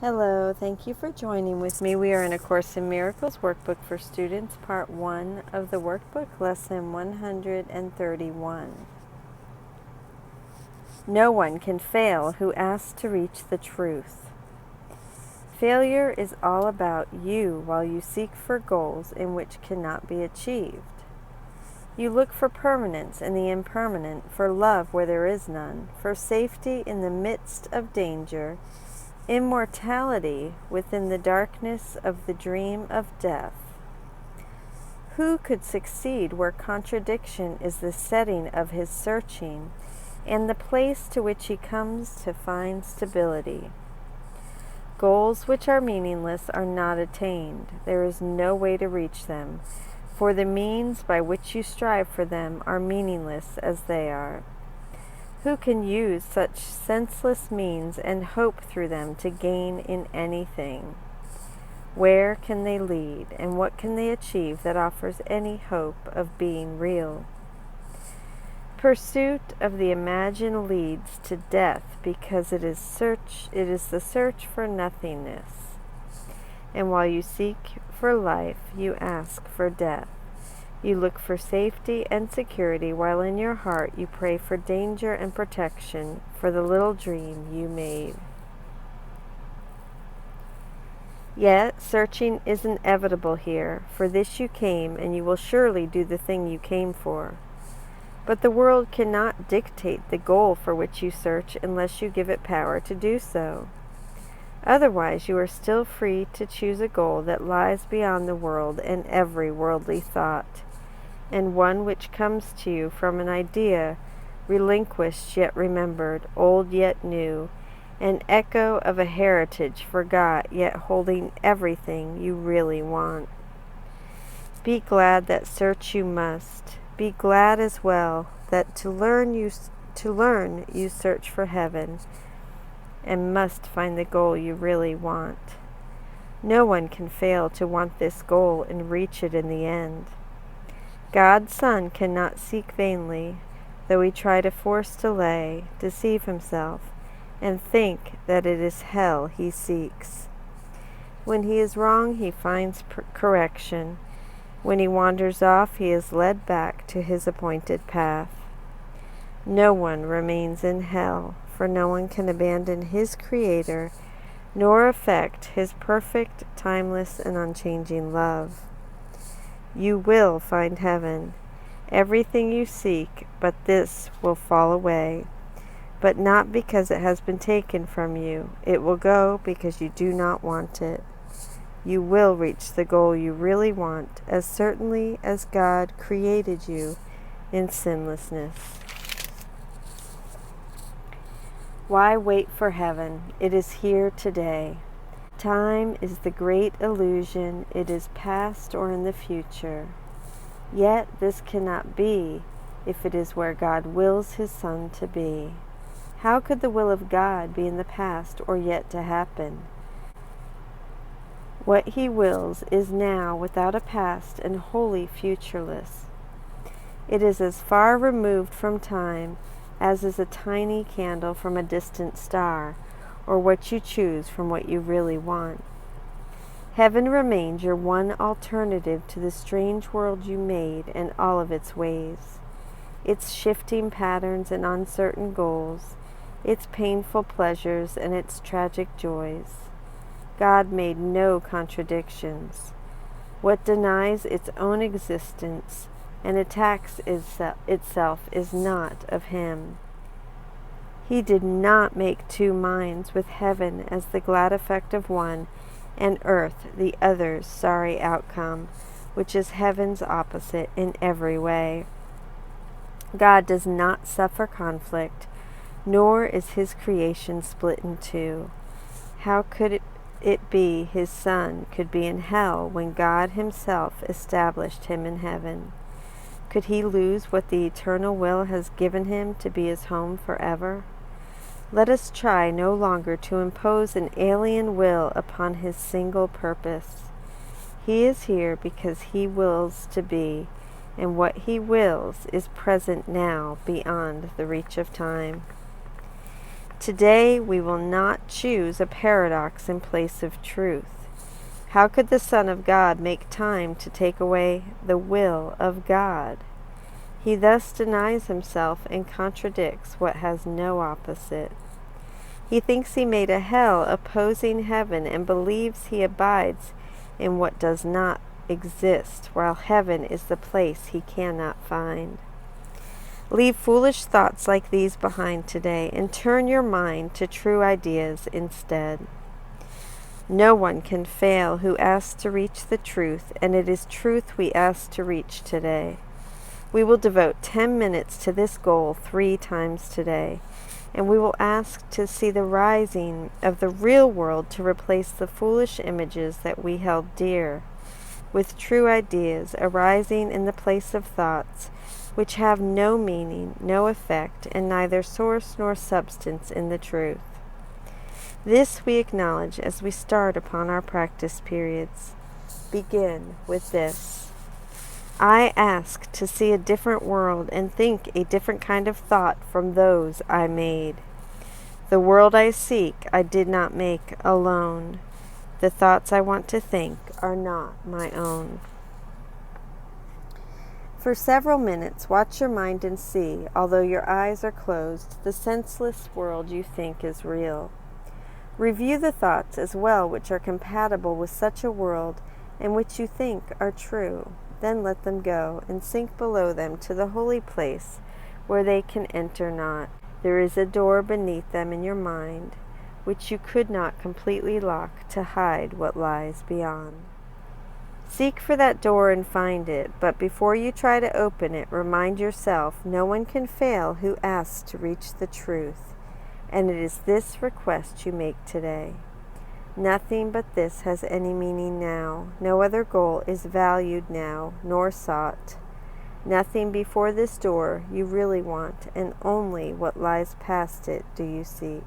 Hello, thank you for joining with me. We are in A Course in Miracles workbook for students, part 1 of the workbook, lesson 131. No one can fail who asks to reach the truth. Failure is all about you while you seek for goals in which cannot be achieved. You look for permanence in the impermanent, for love where there is none, for safety in the midst of danger, immortality within the darkness of the dream of death. Who could succeed where contradiction is the setting of his searching, and the place to which he comes to find stability? Goals which are meaningless are not attained. There is no way to reach them, for the means by which you strive for them are meaningless as they are. Who can use such senseless means and hope through them to gain in anything? Where can they lead, and what can they achieve that offers any hope of being real? Pursuit of the imagined leads to death because it is the search for nothingness. And while you seek for life, you ask for death. You look for safety and security, while in your heart you pray for danger and protection for the little dream you made. Yet searching is inevitable here. For this you came, and you will surely do the thing you came for. But the world cannot dictate the goal for which you search unless you give it power to do so. Otherwise, you are still free to choose a goal that lies beyond the world and every worldly thought, and one which comes to you from an idea relinquished yet remembered, old yet new, an echo of a heritage forgot yet holding everything you really want. Be glad that search you must. Be glad as well that to learn you search for heaven and must find the goal you really want. No one can fail to want this goal and reach it in the end. God's Son cannot seek vainly, though he try to force delay, deceive himself, and think that it is hell he seeks. When he is wrong, he finds correction. When he wanders off, he is led back to his appointed path. No one remains in hell, for no one can abandon his Creator, nor affect his perfect, timeless, and unchanging love. You will find heaven. Everything you seek, but this will fall away. But not because it has been taken from you. It will go because you do not want it. You will reach the goal you really want as certainly as God created you in sinlessness. Why wait for heaven? It is here today. Time is the great illusion. It is past or in the future. Yet this cannot be if it is where God wills his Son to be. How could the will of God be in the past or yet to happen? What he wills is now without a past and wholly futureless. It is as far removed from time as is a tiny candle from a distant star, or what you choose from what you really want. Heaven remains your one alternative to the strange world you made and all of its ways, its shifting patterns and uncertain goals, its painful pleasures and its tragic joys. God made no contradictions. What denies its own existence and attacks itself is not of him. He did not make two minds, with heaven as the glad effect of one, and earth the other's sorry outcome, which is heaven's opposite in every way. God does not suffer conflict, nor is his creation split in two. How could it be his Son could be in hell when God himself established him in heaven? Could he lose what the eternal will has given him to be his home forever? Let us try no longer to impose an alien will upon his single purpose. He is here because he wills to be, and what he wills is present now beyond the reach of time. Today we will not choose a paradox in place of truth. How could the Son of God make time to take away the will of God? He thus denies himself and contradicts what has no opposite. He thinks he made a hell opposing heaven and believes he abides in what does not exist, while heaven is the place he cannot find. Leave foolish thoughts like these behind today and turn your mind to true ideas instead. No one can fail who asks to reach the truth, and it is truth we ask to reach today. We will devote 10 minutes to this goal 3 times today, and we will ask to see the rising of the real world to replace the foolish images that we held dear, with true ideas arising in the place of thoughts which have no meaning, no effect, and neither source nor substance in the truth. This we acknowledge as we start upon our practice periods. Begin with this. I ask to see a different world and think a different kind of thought from those I made. The world I seek I did not make alone. The thoughts I want to think are not my own. For several minutes, watch your mind and see, although your eyes are closed, the senseless world you think is real. Review the thoughts as well which are compatible with such a world and which you think are true. Then let them go and sink below them to the holy place where they can enter not. There is a door beneath them in your mind which you could not completely lock to hide what lies beyond. Seek for that door and find it, but before you try to open it, remind yourself no one can fail who asks to reach the truth, and it is this request you make today. Nothing but this has any meaning now. No other goal is valued now, nor sought. Nothing before this door you really want, and only what lies past it do you seek.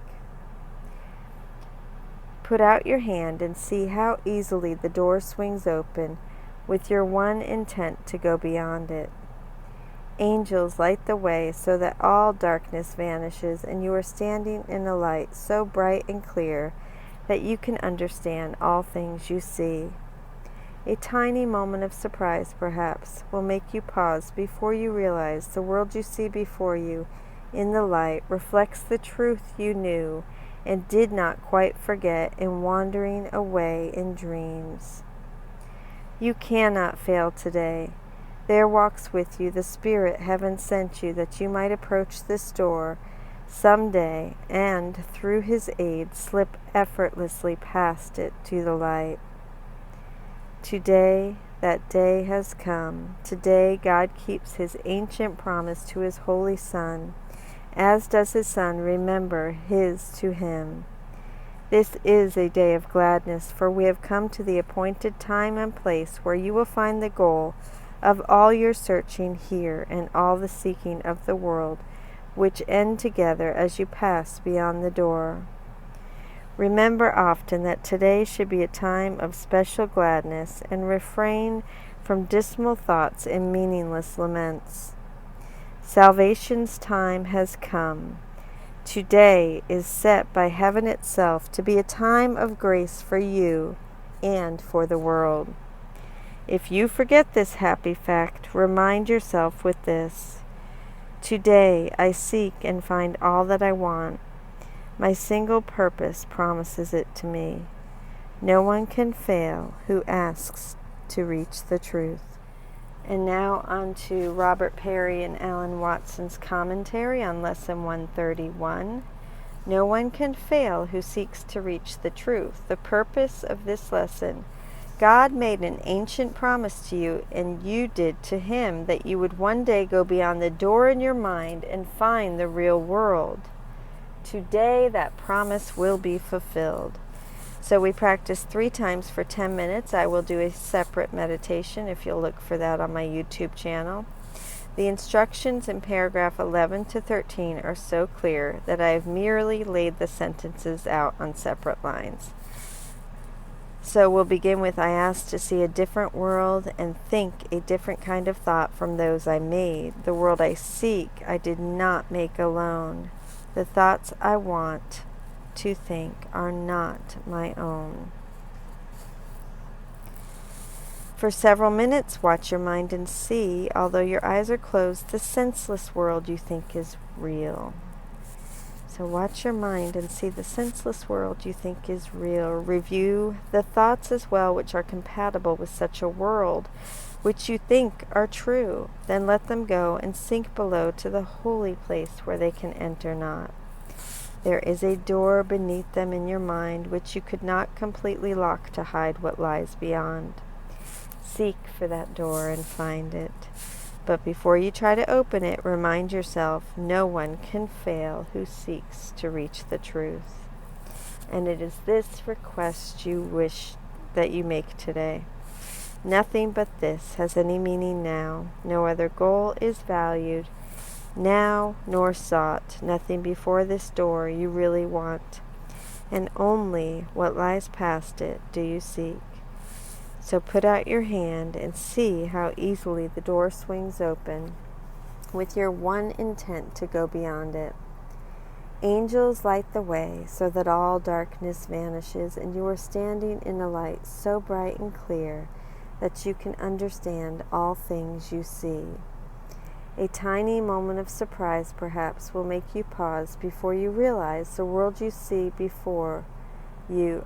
Put out your hand and see how easily the door swings open with your one intent to go beyond it. Angels light the way so that all darkness vanishes, and you are standing in a light so bright and clear that you can understand all things you see. A tiny moment of surprise, perhaps, will make you pause before you realize the world you see before you in the light reflects the truth you knew and did not quite forget in wandering away in dreams. You cannot fail today. There walks with you the Spirit heaven sent you that you might approach this door some day and, through his aid, slip effortlessly past it to the light. Today, that day has come. Today, God keeps his ancient promise to his holy Son, as does his Son remember his to him. This is a day of gladness, for we have come to the appointed time and place where you will find the goal of all your searching here and all the seeking of the world, which end together as you pass beyond the door. Remember often that today should be a time of special gladness, and refrain from dismal thoughts and meaningless laments. Salvation's time has come. Today is set by heaven itself to be a time of grace for you and for the world. If you forget this happy fact, remind yourself with this. Today I seek and find all that I want. My single purpose promises it to me. No one can fail who asks to reach the truth. And now on to Robert Perry and Alan Watson's commentary on Lesson 131. No one can fail who seeks to reach the truth. The purpose of this lesson. God made an ancient promise to you, and you did to him, that you would one day go beyond the door in your mind and find the real world. Today that promise will be fulfilled. So we practice 3 times for 10 minutes. I will do a separate meditation if you'll look for that on my YouTube channel. The instructions in paragraph 11 to 13 are so clear that I have merely laid the sentences out on separate lines. So we'll begin with, I ask to see a different world and think a different kind of thought from those I made. The world I seek I did not make alone. The thoughts I want to think are not my own. For several minutes, watch your mind and see, although your eyes are closed, the senseless world you think is real. So watch your mind and see the senseless world you think is real. Review the thoughts as well which are compatible with such a world, which you think are true. Then let them go and sink below to the holy place where they can enter not. There is a door beneath them in your mind which you could not completely lock to hide what lies beyond. Seek for that door and find it. But before you try to open it, remind yourself, no one can fail who seeks to reach the truth. And it is this request you wish that you make today. Nothing but this has any meaning now. No other goal is valued now nor sought. Nothing before this door you really want. And only what lies past it do you seek. So put out your hand and see how easily the door swings open with your one intent to go beyond it. Angels light the way so that all darkness vanishes, and you are standing in a light so bright and clear that you can understand all things you see. A tiny moment of surprise, perhaps, will make you pause before you realize the world you see before you.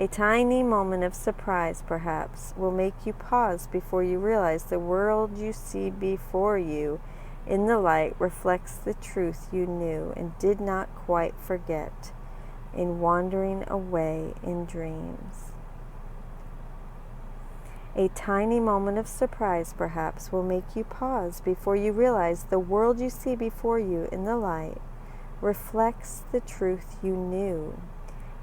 A tiny moment of surprise, perhaps, will make you pause before you realize the world you see before you in the light reflects the truth you knew and did not quite forget in wandering away in dreams. A tiny moment of surprise, perhaps, will make you pause before you realize the world you see before you in the light reflects the truth you knew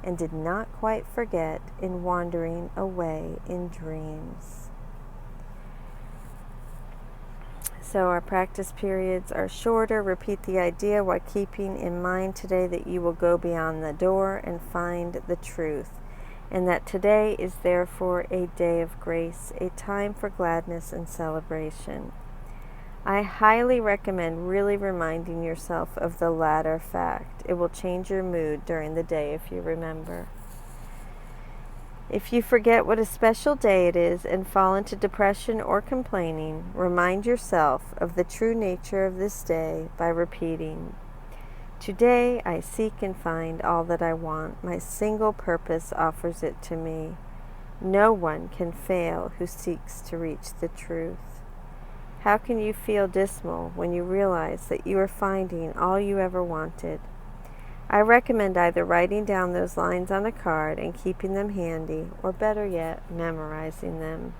and did not quite forget in wandering away in dreams. So our practice periods are shorter. Repeat the idea while keeping in mind today that you will go beyond the door and find the truth, and that today is therefore a day of grace, a time for gladness and celebration. I highly recommend really reminding yourself of the latter fact. It will change your mood during the day if you remember. If you forget what a special day it is and fall into depression or complaining, remind yourself of the true nature of this day by repeating, "Today I seek and find all that I want. My single purpose offers it to me. No one can fail who seeks to reach the truth." How can you feel dismal when you realize that you are finding all you ever wanted? I recommend either writing down those lines on a card and keeping them handy, or better yet, memorizing them.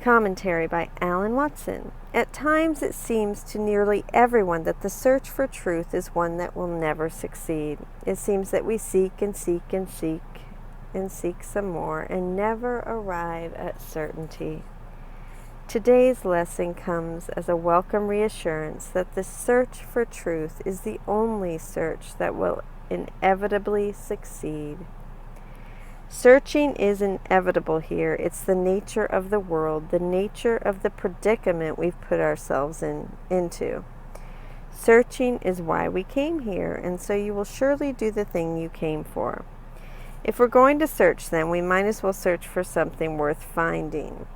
Commentary by Alan Watson. At times it seems to nearly everyone that the search for truth is one that will never succeed. It seems that we seek and seek and seek and seek some more and never arrive at certainty. Today's lesson comes as a welcome reassurance that the search for truth is the only search that will inevitably succeed. Searching is inevitable here. It's the nature of the world, the nature of the predicament we've put ourselves into. Searching is why we came here, and so you will surely do the thing you came for. If we're going to search, then we might as well search for something worth finding.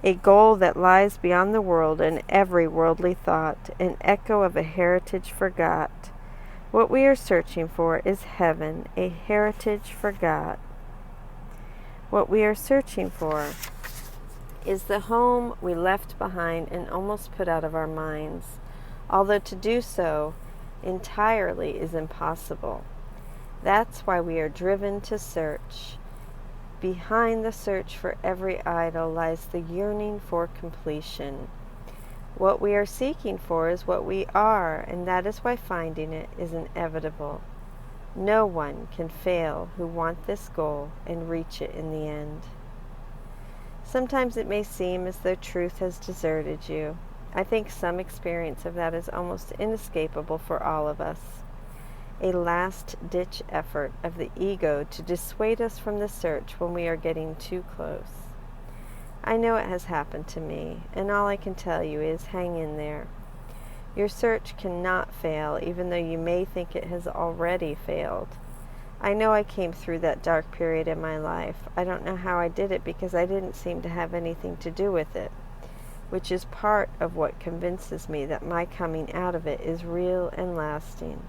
A goal that lies beyond the world and every worldly thought, an echo of a heritage forgot. What we are searching for is heaven, a heritage forgot. What we are searching for is the home we left behind and almost put out of our minds, although to do so entirely is impossible. That's why we are driven to search. Behind the search for every idol lies the yearning for completion. What we are seeking for is what we are, and that is why finding it is inevitable. No one can fail who want this goal and reach it in the end. Sometimes it may seem as though truth has deserted you. I think some experience of that is almost inescapable for all of us. A last-ditch effort of the ego to dissuade us from the search when we are getting too close. I know it has happened to me, and all I can tell you is hang in there. Your search cannot fail, even though you may think it has already failed. I know I came through that dark period in my life. I don't know how I did it because I didn't seem to have anything to do with it, which is part of what convinces me that my coming out of it is real and lasting.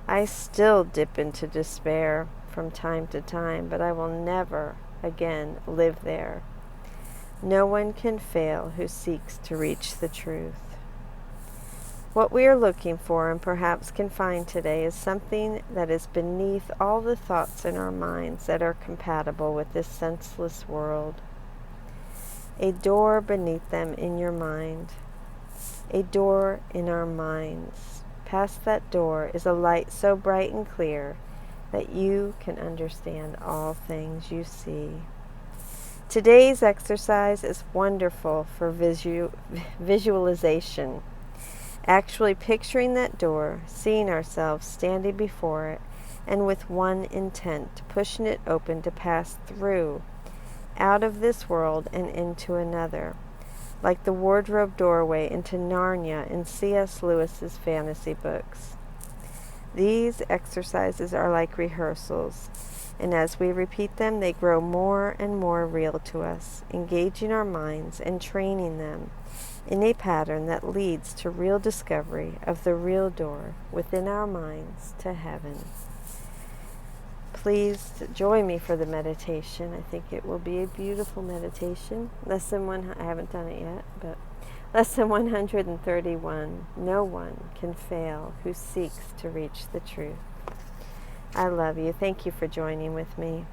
I still dip into despair from time to time, but I will never again live there. No one can fail who seeks to reach the truth. What we are looking for and perhaps can find today is something that is beneath all the thoughts in our minds that are compatible with this senseless world. A door beneath them in your mind. A door in our minds. Past that door is a light so bright and clear that you can understand all things you see. Today's exercise is wonderful for visualization. Actually picturing that door, seeing ourselves standing before it, and with one intent, pushing it open to pass through, out of this world and into another, like the wardrobe doorway into Narnia in C.S. Lewis's fantasy books. These exercises are like rehearsals, and as we repeat them, they grow more and more real to us, engaging our minds and training them in a pattern that leads to real discovery of the real door within our minds to heaven. Please join me for the meditation. I think it will be a beautiful meditation. I haven't done it yet, but Lesson 131. No one can fail who seeks to reach the truth. I love you. Thank you for joining with me.